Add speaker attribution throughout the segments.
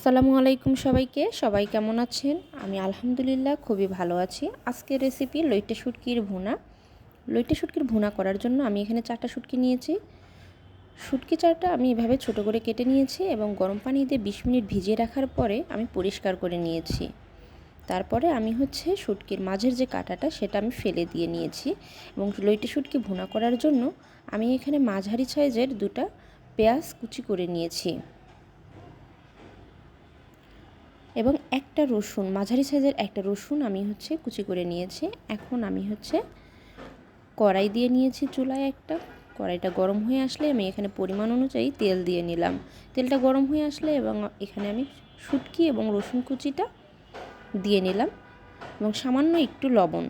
Speaker 1: আসসালামু আলাইকুম সবাই কেমন আছেন? আমি আলহামদুলিল্লাহ খুবই ভালো আছি। আজকের রেসিপি লইট্টা শুটকির ভুনা। লইট্টা শুটকির ভুনা করার জন্য আমি এখানে 4টা শুটকি নিয়েছি। শুটকি 4টা আমি এভাবে ছোট করে কেটে নিয়েছি এবং গরম পানি দিয়ে 20 মিনিট ভিজিয়ে রাখার পরে আমি পরিষ্কার করে নিয়েছি। তারপরে আমি শুটকির মাঝের যে কাঁটাটা সেটা আমি ফেলে দিয়ে নিয়েছি এবং লইট্টা শুটকি ভুনা করার জন্য আমি এখানে মাঝারি সাইজের 2টা পেঁয়াজ কুচি করে নিয়েছি এবং একটা রসুন, মাঝারি সাইজের একটা রসুন আমি কুচি করে নিয়েছি। এখন আমি কড়াই দিয়ে নিয়েছি চুলায় একটা। কড়াইটা গরম হয়ে আসলে আমি এখানে পরিমাণ অনুযায়ী তেল দিয়ে নিলাম। তেলটা গরম হয়ে আসলে এবং এখানে আমি শুটকি এবং রসুন কুচিটা দিয়ে নিলাম এবং সামান্য একটু লবণ।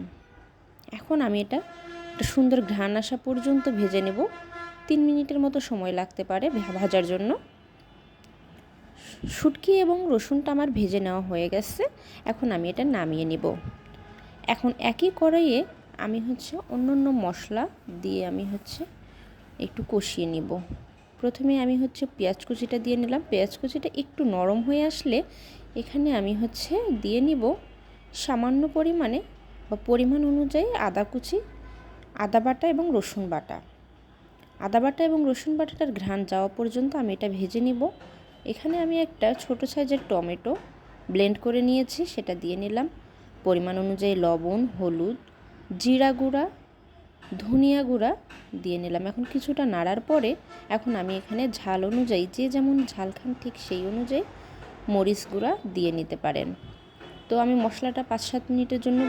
Speaker 1: এখন আমি এটা একটা সুন্দর ঘ্রাণ আসা পর্যন্ত ভেজে নেব। 3 মিনিটের মতো সময় লাগতে পারে ভাজার জন্য। শুটকি এবং রসুনটা আমার ভেজে নেওয়া হয়ে গেছে। এখন আমি এটা নামিয়ে নিব। এখন একই কড়াইয়ে আমি অন্য মশলা দিয়ে আমি একটু কষিয়ে নিব। প্রথমে আমি পেঁয়াজ কুচিটা দিয়ে নিলাম। পেঁয়াজ কুচিটা একটু নরম হয়ে আসলে এখানে আমি দিয়ে নিব সামান্য পরিমাণে বা পরিমাণ অনুযায়ী আদা কুচি, আদা বাটা এবং রসুন বাটা। আদা বাটা এবং রসুন বাটাটার ঘ্রাণ যাওয়া পর্যন্ত আমি এটা ভেজে নিব। এখানে আমি একটা ছোট সাইজের টমেটো ব্লেন্ড করে নিয়েছি, সেটা দিয়ে নিলাম। পরিমাণ অনুযায়ী লবণ, হলুদ, জিরা গুঁড়া, ধনিয়া গুঁড়া দিয়ে নিলাম। এখন কিছুটা নাড়ার পরে এখন আমি এখানে ঝাল অনুযায়ী, যে যেমন ঝাল খান ঠিক সেই অনুযায়ী মরিচ গুঁড়া দিয়ে নিতে পারেন। তো আমি মশলাটা 5-7 মিনিটের জন্য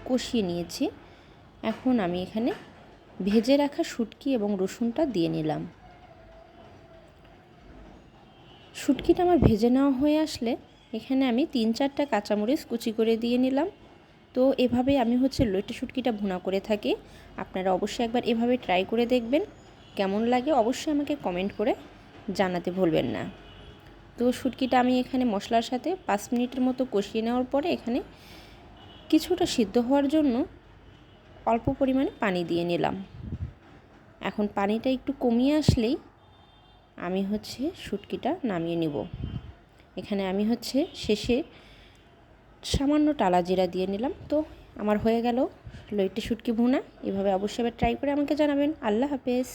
Speaker 1: কষিয়ে নিয়েছি। এখন আমি এখানে ভেজে রাখা শুটকি এবং রসুনটা দিয়ে নিলাম। শুটকিটা আমার ভেজে নেওয়া হয়ে আসলে এখানে আমি 3-4টা কাঁচামরিচ কুচি করে দিয়ে নিলাম। তো এভাবে আমি লইট্টা শুটকিটা ভুনা করে থাকি। আপনারা অবশ্যই একবার এভাবে ট্রাই করে দেখবেন। কেমন লাগে অবশ্যই আমাকে কমেন্ট করে জানাতে ভুলবেন না। তো শুটকিটা আমি এখানে মশলার সাথে 5 মিনিটের মতো কষিয়ে নেওয়ার পরে এখানে কিছুটা সিদ্ধ হওয়ার জন্য অল্প পরিমাণে পানি দিয়ে নিলাম। এখন পানিটা একটু কমিয়ে আসলেই আমি শুটকিটা নামিয়ে নিব। এখানে আমি শেষে সামান্য টালা জিরা দিয়ে নিলাম। তো আমার হয়ে গেল লইট্টা শুটকি ভুনা। এভাবে অবশ্যই ট্রাই করে আমাকে জানাবেন। আল্লাহ হাফেজ।